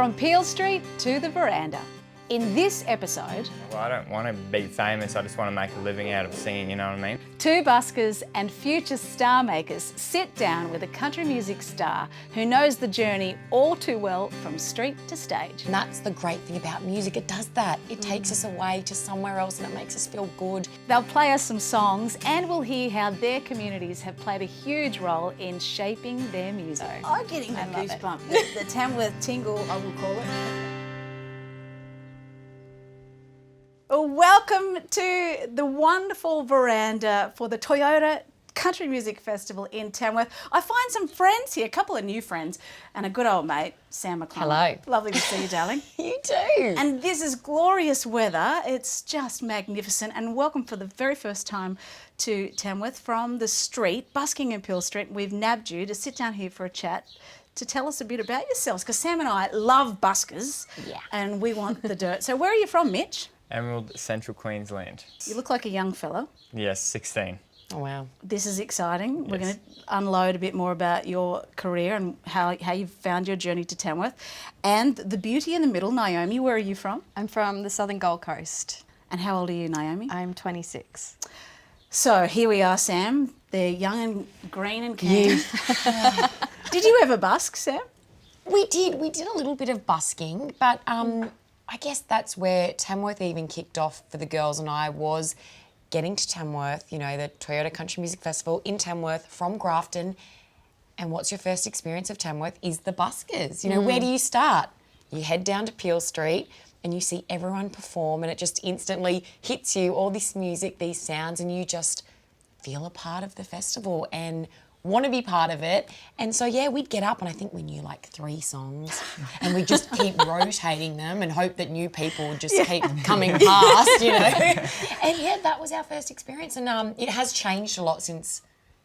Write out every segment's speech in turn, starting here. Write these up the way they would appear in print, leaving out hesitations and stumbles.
From Peel Street to the Verandah. In this episode... Well, I don't want to be famous, I just want to make a living out of singing, you know what I mean? Two buskers and future star makers sit down with a country music star who knows the journey all too well from street to stage. And that's the great thing about music, it does that. It takes us away to somewhere else and it makes us feel good. They'll play us some songs and we'll hear how their communities have played a huge role in shaping their music. I'm getting that goosebump, the Tamworth tingle, I will call it. Welcome to the wonderful Verandah for the Toyota Country Music Festival in Tamworth. I find some friends here, a couple of new friends, and a good old mate, Sam McClymont. Hello. Lovely to see you, darling. You too. And this is glorious weather. It's just magnificent. And welcome for the very first time to Tamworth from the street, busking in Peel Street. We've nabbed you to sit down here for a chat to tell us a bit about yourselves, because Sam and I love buskers. Yeah. And we want the dirt. So where are you from, Mitch? Emerald, Central Queensland. You look like a young fellow. Yes, 16. Oh, wow. This is exciting. We're Yes. going to unload a bit more about your career and how you've found your journey to Tamworth. And the beauty in the middle, Naomi, where are you from? I'm from the southern Gold Coast. And how old are you, Naomi? I'm 26. So here we are, Sam. They're young and green and candy. Did you ever busk, Sam? We did a little bit of busking, but I guess that's where Tamworth even kicked off for the girls and I, was getting to Tamworth, you know, the Toyota Country Music Festival in Tamworth from Grafton. And what's your first experience of Tamworth is the buskers. You know, where do you start? You head down to Peel Street and you see everyone perform and it just instantly hits you, all this music, these sounds, and you just feel a part of the festival and want to be part of it. And so, yeah, we'd get up and I think we knew like 3 songs and we'd just keep rotating them and hope that new people would just keep coming past, you know. And yeah, that was our first experience. And it has changed a lot since,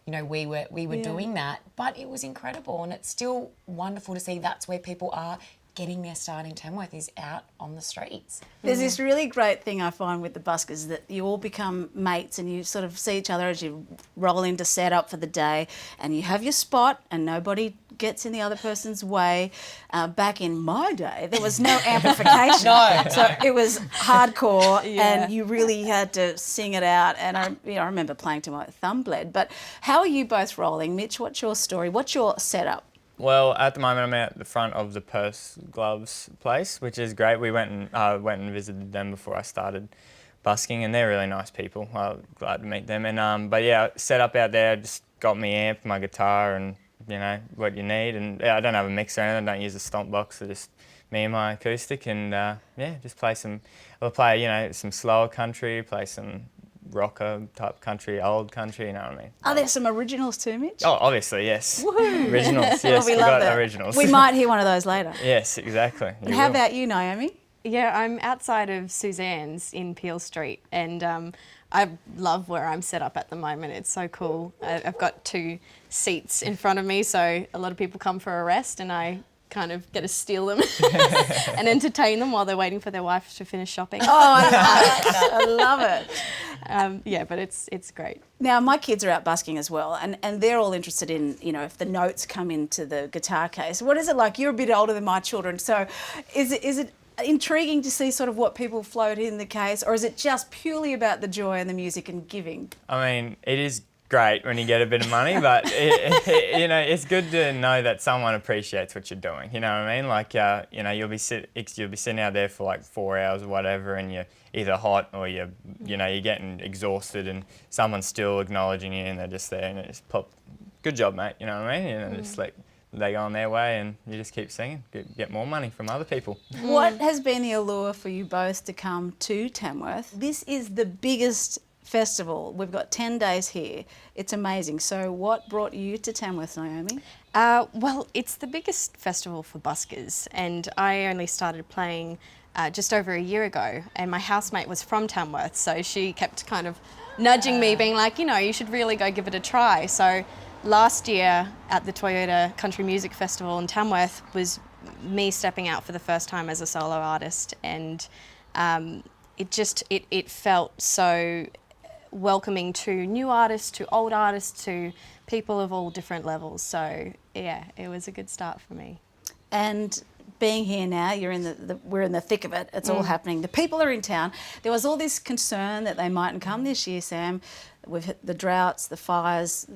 you know, we were doing that, but it was incredible. And it's still wonderful to see that's where people are getting their start in Tamworth, is out on the streets. There's this really great thing I find with the buskers, that you all become mates and you sort of see each other as you roll into set up for the day and you have your spot and nobody gets in the other person's way. Back in my day, there was no amplification. So it was hardcore and you really had to sing it out. And I remember playing till my thumb bled. But how are you both rolling? Mitch, what's your story? What's your setup? Well, at the moment I'm at the front of the purse gloves place, which is great. We went and visited them before I started busking, and they're really nice people. I'm glad to meet them. And but yeah, set up out there, just got my amp, my guitar, and you know what you need. And yeah, I don't have a mixer or anything. I don't use a stomp box. So just me and my acoustic, and yeah, just play some. We'll play, you know, some slower country, play some rocker type country, old country, you know what I mean? Are there some originals too, Mitch? Oh, obviously, yes. Woohoo! Originals, yes, we we love got that. originals. We might hear one of those later. Yes, exactly. And how about you, Naomi? Yeah, I'm outside of Suzanne's in Peel Street, and I love where I'm set up at the moment. It's so cool. I've got 2 seats in front of me, so a lot of people come for a rest and I kind of get to steal them and entertain them while they're waiting for their wife to finish shopping. Oh, I love it. Yeah, but it's great. Now, my kids are out busking as well, and they're all interested in, you know, if the notes come into the guitar case. What is it like? You're a bit older than my children, so is it intriguing to see sort of what people float in the case, or is it just purely about the joy and the music and giving? I mean, it is great when you get a bit of money, but you know, it's good to know that someone appreciates what you're doing. You know what I mean? Like, you know, you'll be sitting out there for like 4 hours or whatever, and you're either hot or you're getting exhausted, and someone's still acknowledging you, and they're just there, and it just pop. Good job, mate. You know what I mean? You know, just like they go on their way, and you just keep singing, get more money from other people. What has been the allure for you both to come to Tamworth? This is the biggest festival. We've got 10 days here. It's amazing. So what brought you to Tamworth, Naomi? Well, it's the biggest festival for buskers, and I only started playing just over a year ago, and my housemate was from Tamworth, so she kept kind of nudging me, being like, you know, you should really go give it a try. So last year at the Toyota Country Music Festival in Tamworth was me stepping out for the first time as a solo artist, and it felt so welcoming to new artists, to old artists, to people of all different levels. So yeah, it was a good start for me. And being here now, you're in we're in the thick of it. It's all happening. The people are in town. There was all this concern that they mightn't come this year, Sam. We've hit the droughts, the fires.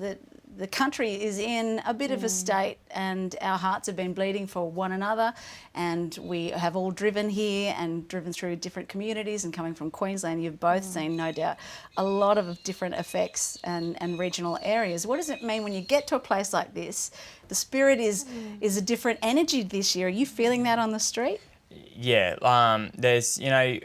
The country is in a bit of a state, and our hearts have been bleeding for one another, and we have all driven here and driven through different communities, and coming from Queensland, you've both seen, no doubt, a lot of different effects and regional areas. What does it mean when you get to a place like this? The spirit is a different energy this year. Are you feeling that on the street? Yeah, there's, you know,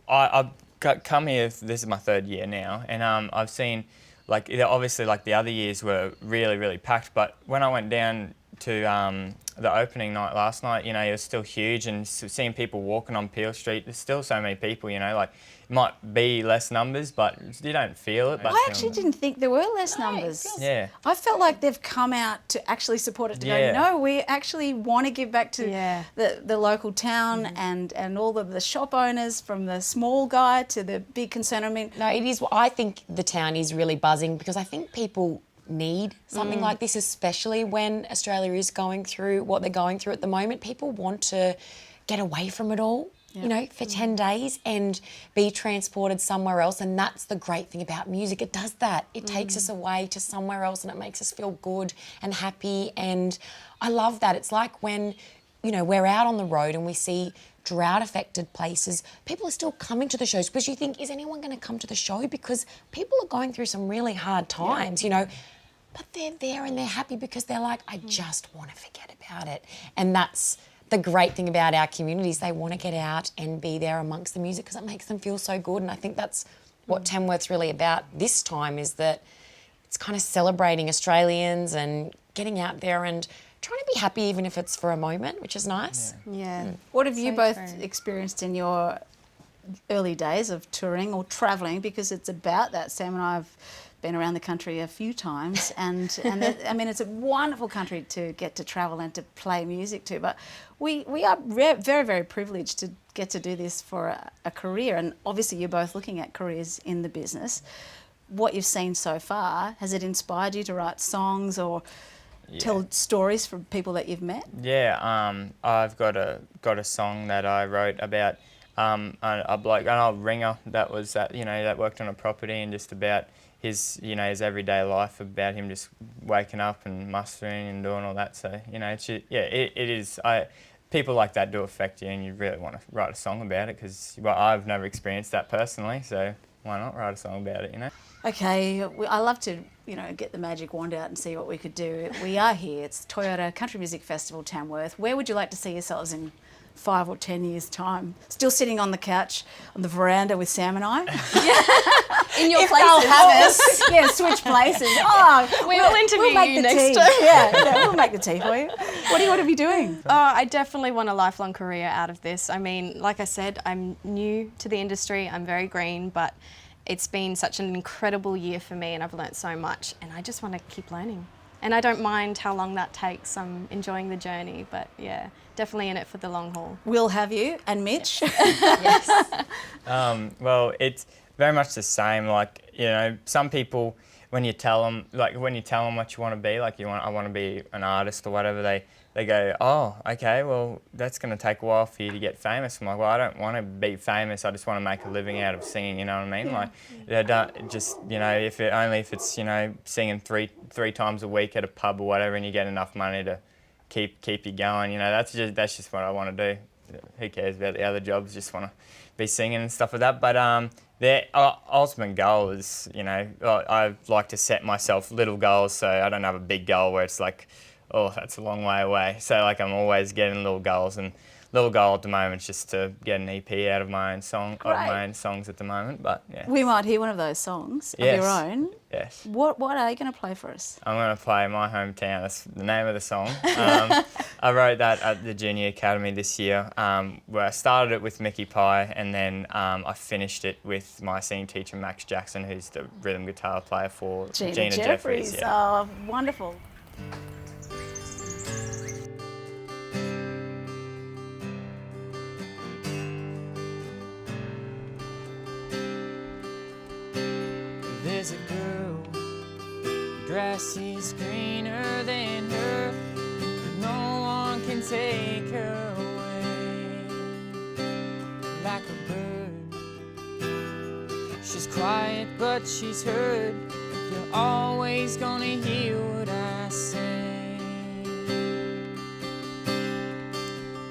I've come here, this is my 3rd year now, and I've seen, like, obviously, like, the other years were really, really packed, but when I went down to the opening night last night, you know, it was still huge, and seeing people walking on Peel Street, there's still so many people, you know, like, it might be less numbers, but you don't feel it. But I actually didn't think there were less numbers. Yeah. I felt like they've come out to actually support it, to go, no, we actually want to give back to the local town and all of the shop owners, from the small guy to the big concern. I mean, No, it is. I think the town is really buzzing because I think people need something like this, especially when Australia is going through what they're going through at the moment. People want to get away from it all, you know, for 10 days and be transported somewhere else. And that's the great thing about music. It does that. It takes us away to somewhere else and it makes us feel good and happy. And I love that. It's like when, you know, we're out on the road and we see drought-affected places, people are still coming to the shows because you think, is anyone going to come to the show? Because people are going through some really hard times, you know, but they're there and they're happy because they're like, I just want to forget about it. And that's the great thing about our communities. They want to get out and be there amongst the music because it makes them feel so good. And I think that's what Tamworth's really about this time, is that it's kind of celebrating Australians and getting out there and trying to be happy even if it's for a moment, which is nice. Yeah. what have you So both true. experienced in your early days of touring or travelling? Because it's about that. Sam and I have been around the country a few times, and I mean, it's a wonderful country to get to travel and to play music to, but we are very, very privileged to get to do this for a career, and obviously you're both looking at careers in the business. What you've seen so far, has it inspired you to write songs or tell stories from people that you've met? Yeah, I've got a song that I wrote about a bloke, an old ringer that was that worked on a property, and just about his his everyday life, about him just waking up and mustering and doing all that. So it is. People like that do affect you, and you really want to write a song about it, because I've never experienced that personally, so why not write a song about it? Okay, I love to, get the magic wand out and see what we could do. We are here. It's Toyota Country Music Festival, Tamworth. Where would you like to see yourselves in 5 or 10 years' time? Still sitting on the couch on the veranda with Sam and I? In your If places. they'll have us. Yeah, switch places. Oh, We'll interview make you the next tea. time. Yeah, we'll make the tea for you. What do you want to be doing? Oh, I definitely want a lifelong career out of this. I mean, like I said, I'm new to the industry. I'm very green, but it's been such an incredible year for me, and I've learnt so much, and I just want to keep learning. And I don't mind how long that takes. I'm enjoying the journey, but yeah, definitely in it for the long haul. We'll have you and Mitch. Yes. Well, it's very much the same. Some people, when you tell them what you want to be, I want to be an artist or whatever, they go, oh, okay, well, that's going to take a while for you to get famous. I'm like, well, I don't want to be famous. I just want to make a living out of singing. You know what I mean? If it's singing three times a week at a pub or whatever, and you get enough money to keep you going. That's just what I want to do. Who cares about the other jobs? Just want to be singing and stuff like that. But their ultimate goal is, I like to set myself little goals, so I don't have a big goal where it's like, oh, that's a long way away. So I'm always getting little goals, and little goal at the moment is just to get an EP out of my own songs at the moment. But yeah, We might hear one of those songs of your own. Yes. What are you going to play for us? I'm going to play My Hometown. That's the name of the song. I wrote that at the Junior Academy this year, where I started it with Mickey Pye, and then I finished it with my singing teacher, Max Jackson, who's the rhythm guitar player for Gina Jeffries. Yeah. Oh, wonderful. There's a girl, grass is greener than her, but no one can take her away. She's quiet, but she's heard. You're always gonna hear what I say.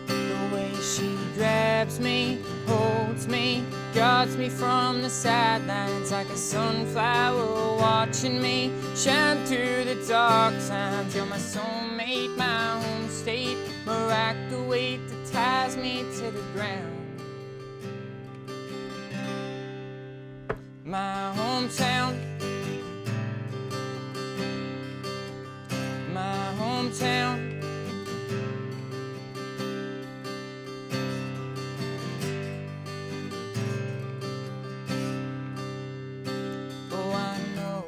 The way she grabs me, holds me, guards me from the sidelines like a sunflower watching me shine through the dark times. You're my soulmate, my home state, my rock, the weight that ties me to the ground. My hometown, my hometown. Oh, I know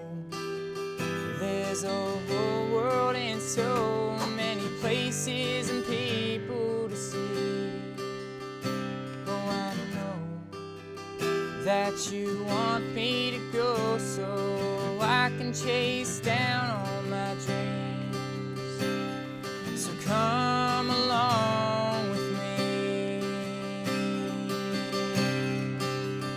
there's a whole world and so many places and people to see. Oh, I know that you want me to go so I can chase down all my dreams. So come along with me.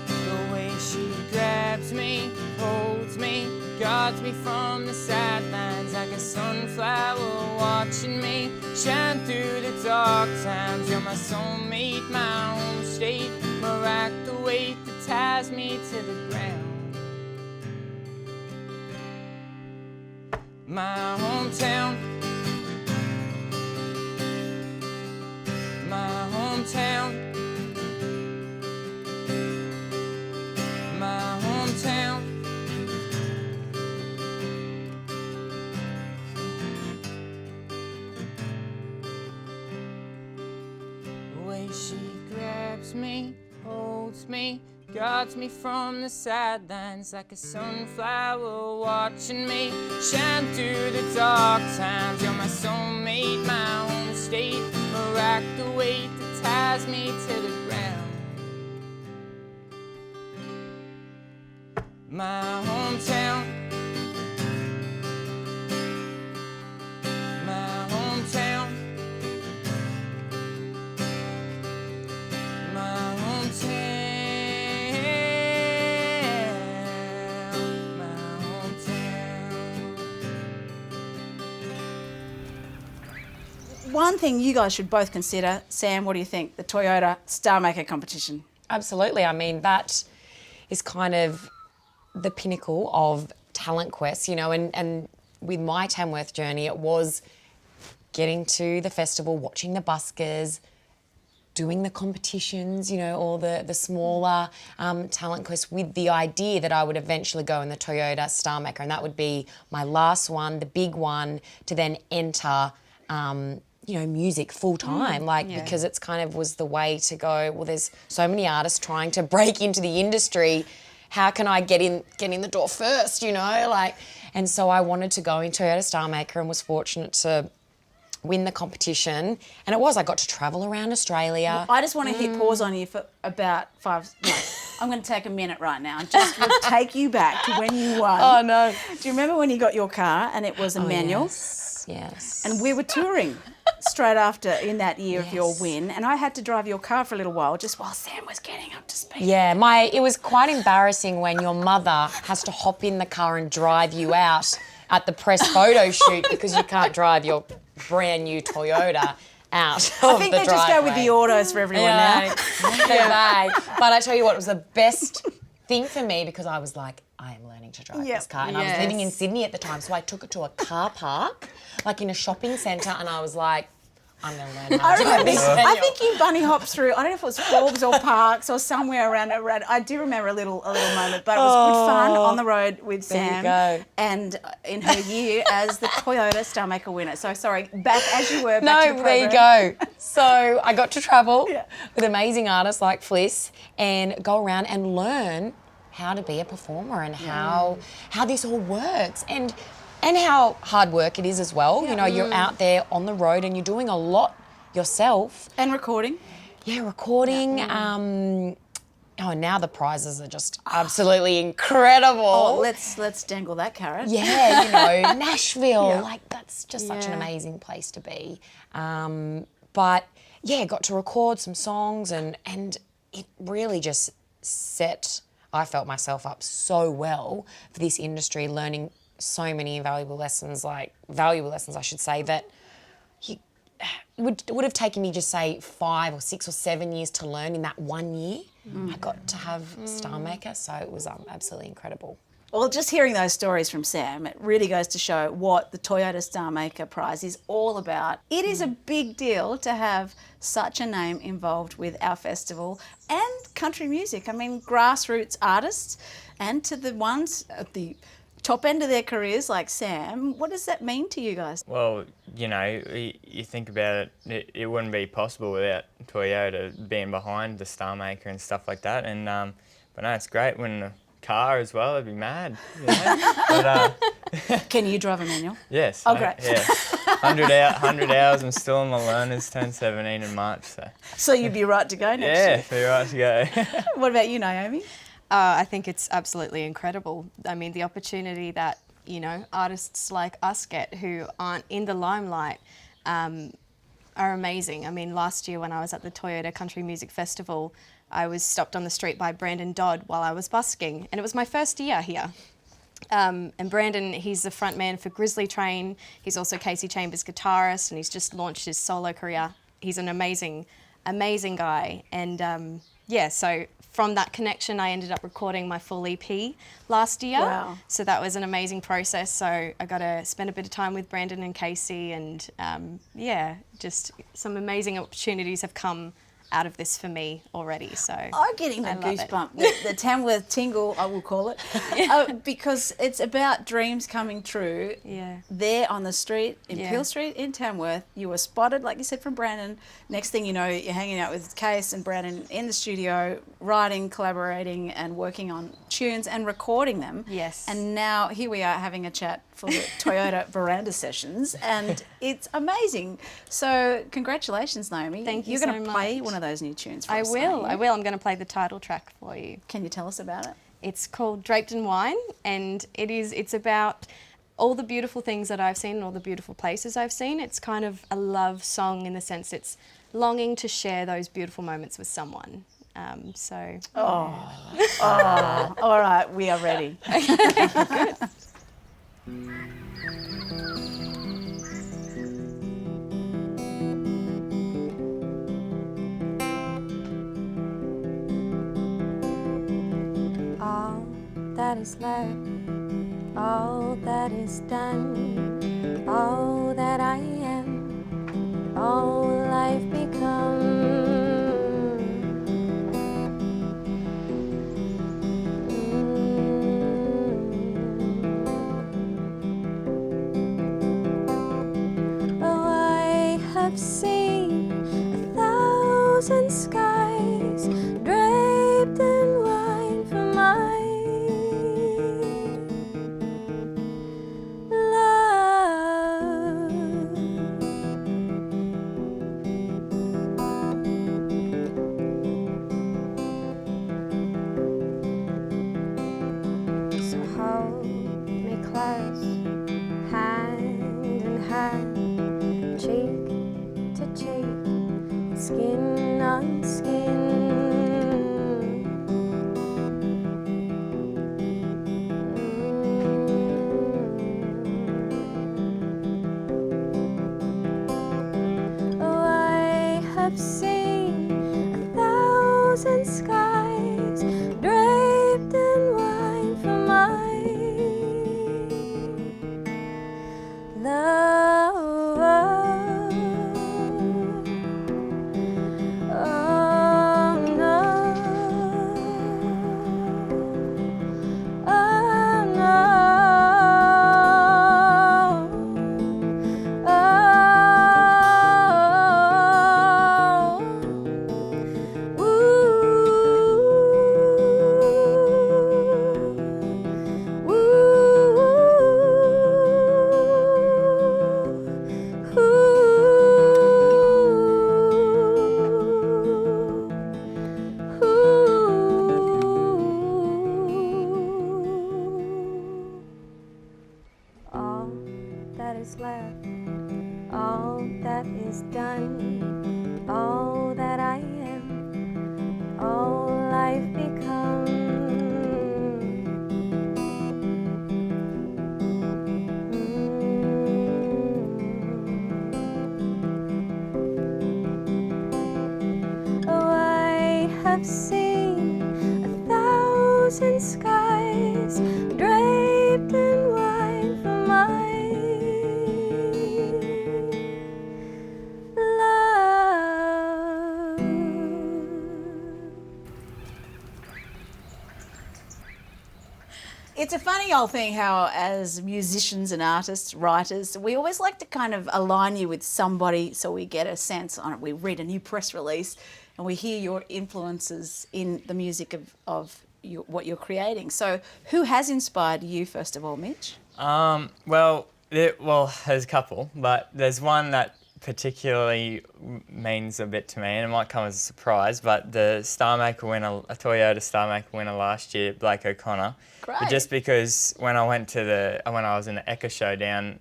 The way she grabs me, holds me, guards me from the sidelines like a sunflower watching me shine through the dark times. You're my soulmate, my home state, my rock, the weight that ties me to the ground. My hometown, my hometown, my hometown. The way she grabs me, holds me, guards me from the sidelines like a sunflower watching me shine through the dark times. You're my soulmate, my home state, my rock, the weight that ties me to the ground. My hometown, my hometown, my hometown. One thing you guys should both consider, Sam, what do you think? The Toyota Star Maker competition. Absolutely. I mean, that is kind of the pinnacle of talent quest, you know, and with my Tamworth journey, it was getting to the festival, watching the buskers, doing the competitions, you know, all the smaller talent quests with the idea that I would eventually go in the Toyota Star Maker, and that would be my last one, the big one, to then enter you know, music full time, because it's kind of was the way to go. Well, there's so many artists trying to break into the industry. How can I get in the door first, you know? And so I wanted to go in Toyota Star Maker and was fortunate to win the competition. And I got to travel around Australia. I just want to hit pause on you for about I'm going to take a minute right now and just take you back to when you won. Oh, no. Do you remember when you got your car and it was a manual? Yes. And we were touring straight after in that year of your win, and I had to drive your car for a little while just while Sam was getting up to speed. Yeah, it was quite embarrassing when your mother has to hop in the car and drive you out at the press photo shoot because you can't drive your brand new Toyota out of I think the they just go with driveway. the autos for everyone now. Yeah. But I tell you what, it was the best thing for me because I was like, I am learning to drive this car. And I was living in Sydney at the time, so I took it to a car park, like in a shopping centre, and I was like, I'm going to learn how to drive this manual. I think you bunny hopped through, I don't know if it was Forbes or Parks or somewhere around. I do remember a little moment, but it was good fun on the road with Sam. There you go. And in her year as the Toyota Star Maker winner. So sorry, back as you were, back to the No, program. there you go. So I got to travel with amazing artists like Fliss and go around and learn how to be a performer and how this all works and how hard work it is as well. You know, you're out there on the road and you're doing a lot yourself. And recording. Yeah, recording. Now the prizes are just absolutely incredible. Oh, let's dangle that carrot. Yeah, you know, Nashville, that's just such an amazing place to be. But yeah, got to record some songs and it really just set I felt myself up so well for this industry, learning so many valuable lessons, I should say, that it would have taken me just say 5 or 6 or 7 years to learn in that 1 year. I got to have Star Maker, so it was absolutely incredible. Well, just hearing those stories from Sam, it really goes to show what the Toyota Star Maker Prize is all about. It is a big deal to have such a name involved with our festival and country music. I mean, grassroots artists, and to the ones at the top end of their careers like Sam, what does that mean to you guys? Well, you know, you think about it, it wouldn't be possible without Toyota being behind the Star Maker and stuff like that. And but no, it's great when the car as well. It'd be mad. You know? But Can you drive a manual? yes. Oh, great. Yeah, 100 hours. I'm still on my learners. Turned 17 in March. So you'd be right to go next Yeah, year. be right to go. What about you, Naomi? I think it's absolutely incredible. I mean, the opportunity that, you know, artists like us get who aren't in the limelight are amazing. I mean, last year when I was at the Toyota Country Music Festival, I was stopped on the street by Brandon Dodd while I was busking, and it was my first year here. And Brandon, he's the front man for Grizzly Train. He's also Casey Chambers' guitarist, and he's just launched his solo career. He's an amazing guy. And yeah, so from that connection, I ended up recording my full EP last year. Wow. So that was an amazing process. So I got to spend a bit of time with Brandon and Casey, and yeah, just some amazing opportunities have come out of this for me already. So I'm getting the I love it. goosebump, the Tamworth tingle, I will call it, because it's about dreams coming true. Yeah. There on the street, in Yeah. Peel Street in Tamworth, you were spotted, like you said, from Brandon. Next thing you know, you're hanging out with Case and Brandon in the studio, writing, collaborating, and working on tunes and recording them. Yes. And now here we are having a chat for the Toyota Verandah sessions, and it's amazing. So congratulations, Naomi. Thank you You're going so to play much. one of those new tunes for I us. will. aren't I you? will. I'm going to play the title track for you. Can you tell us about it? It's called Draped in Wine, and it's about all the beautiful things that I've seen and all the beautiful places I've seen. It's kind of a love song in the sense it's longing to share those beautiful moments with someone. So All right, we are ready. All that is left, all that is done, all that I am, all life become. Oh, I have seen 1,000 skies draped in wine for my love. So hold me close, hand in hand, cheek to cheek, skin on skin. Oh, I have seen 1,000 skies draped in wine for my love. Oh no, oh no, all that is left, all that is done, all that I am, all life becomes. It's a funny old thing how, as musicians and artists, writers, we always like to kind of align you with somebody so we get a sense on it. We read a new press release and we hear your influences in the music of what you're creating. So who has inspired you, first of all, Mitch? Well, there's a couple, but there's one that particularly means a bit to me, and it might come as a surprise, but the Star Maker winner, a Toyota Star Maker winner last year, Blake O'Connor. Great. But just because when I was in the Echo Show down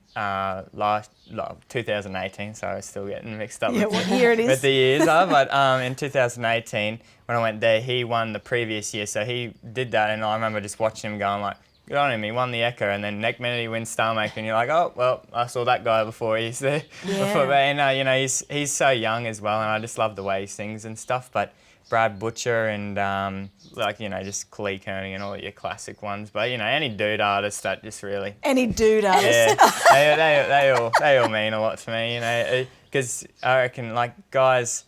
2018, so I was still getting mixed up with what year it is. with the years are, but in 2018 when I went there, he won the previous year, so he did that, and I remember just watching him going like, good on him, he won the Echo, and then next minute he wins Star Maker, and you're like, oh, well, I saw that guy before he's there. Before, and, you know, he's so young as well, and I just love the way he sings and stuff, but Brad Butcher and, like, you know, just Clee Koenig and all your classic ones, but, you know, any dude artist that just really... Any dude artist. Yeah, they all mean a lot to me, you know, because I reckon, like, guys,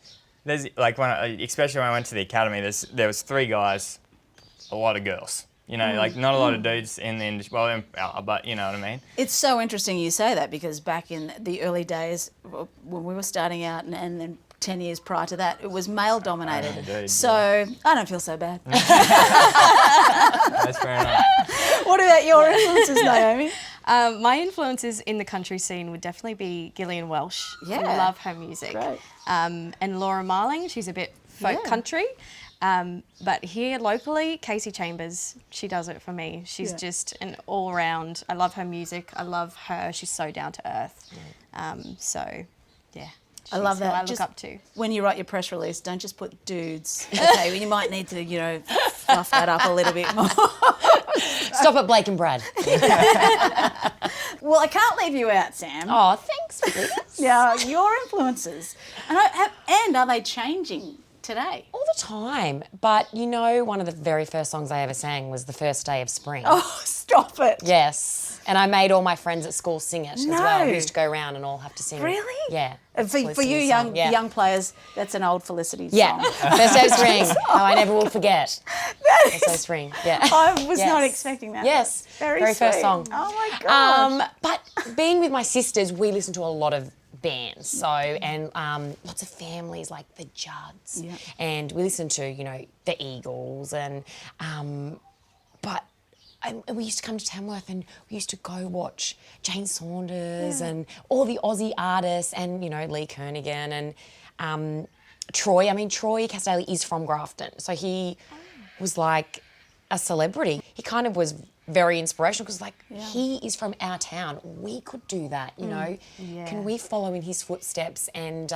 there's, like, especially when I went to the academy, there was 3 guys, a lot of girls. You know, like, not a lot of dudes in the industry, well, but you know what I mean? It's so interesting you say that, because back in the early days when we were starting out and then 10 years prior to that, it was male dominated. Indeed, so I don't feel so bad. That's fair enough. What about your influences, Naomi? My influences in the country scene would definitely be Gillian Welsh. Yeah. I love her music. Great. And Laura Marling, she's a bit folk country. But here locally, Casey Chambers, she does it for me. She's just an all-round, I love her music, I love her, she's so down to earth. So, yeah. I love that. Who I Just look up to. When you write your press release, don't just put dudes. Okay, you might need to, you know, fluff that up a little bit more. Stop at Blake and Brad. Well, I can't leave you out, Sam. Oh, thanks for this. Yeah, your influences. And are they changing today? All the time. But, you know, one of the very first songs I ever sang was The First Day of Spring. Oh, stop it. Yes. And I made all my friends at school sing it as well. We No. used to go around and all have to sing it. Really? Yeah. For Felicity you song, young players, that's an old Felicity Yeah. song. First Day of Spring. Oh, I never will forget. First Day of Spring. Yeah. I was not Yes. expecting that. Yes. Very first sweet. song. Oh my gosh. But being with my sisters, we listen to a lot of bands. So, and lots of families like the Judds. Yeah. And we listen to, you know, the Eagles and, but we used to come to Tamworth and we used to go watch Jane Saunders and all the Aussie artists and, you know, Lee Kernaghan and Troy. I mean, Troy Castelli is from Grafton. So he was like a celebrity. He kind of was very inspirational because, like, he is from our town. We could do that, you know. Can we follow in his footsteps? And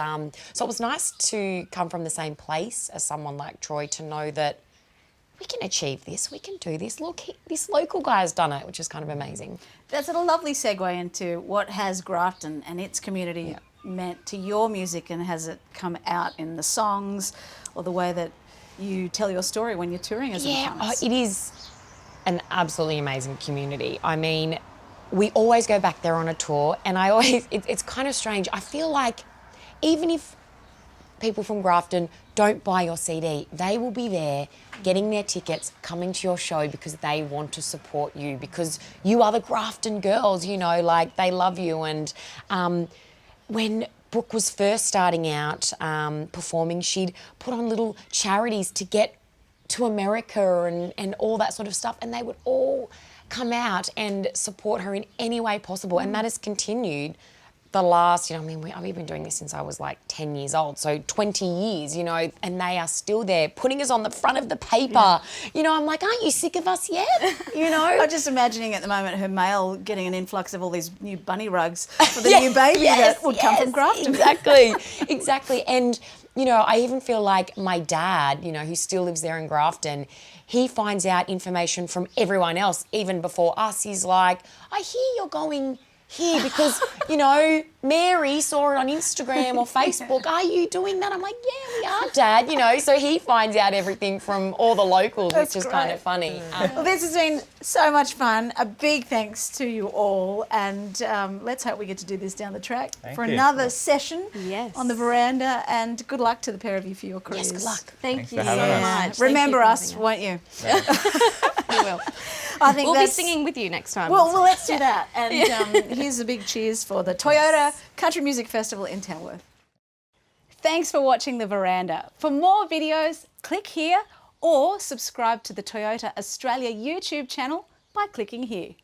so it was nice to come from the same place as someone like Troy to know that we can achieve this, we can do this. Look, this local guy has done it, which is kind of amazing. That's a lovely segue into what has Grafton and its community meant to your music, and has it come out in the songs or the way that you tell your story when you're touring as a McClymont? It is an absolutely amazing community. I mean, we always go back there on a tour, and it's kind of strange. I feel like even if people from Grafton don't buy your CD, they will be there getting their tickets, coming to your show because they want to support you, because you are the Grafton girls, you know, like they love you. And when Brooke was first starting out performing, she'd put on little charities to get to America and all that sort of stuff, and they would all come out and support her in any way possible. And that has continued the last, you know, I mean, we've been doing this since I was like 10 years old, so 20 years, you know, and they are still there putting us on the front of the paper. You know, I'm like, aren't you sick of us yet? You know? I'm just imagining at the moment her mail getting an influx of all these new bunny rugs for the new baby that would come from Grafton. Exactly. And, you know, I even feel like my dad, you know, who still lives there in Grafton, he finds out information from everyone else, even before us. He's like, I hear you're going here because, you know, Mary saw it on Instagram or Facebook. Are you doing that? I'm like, yeah, we are, Dad. You know, so he finds out everything from all the locals, which is kind of funny. Well, this has been so much fun. A big thanks to you all, and let's hope we get to do this down the track for you. another session Yes. on the veranda. And good luck to the pair of you for your careers. Yes, good luck. Thank you for so having us. much. Thank Remember you for us, having won't you? definitely will. I think We'll be that's- singing with you next time. Well, let's do that. And here's a big cheers for the Toyota Country Music Festival in Tamworth. Thanks for watching The Verandah. For more videos, click here or subscribe to the Toyota Australia YouTube channel by clicking here.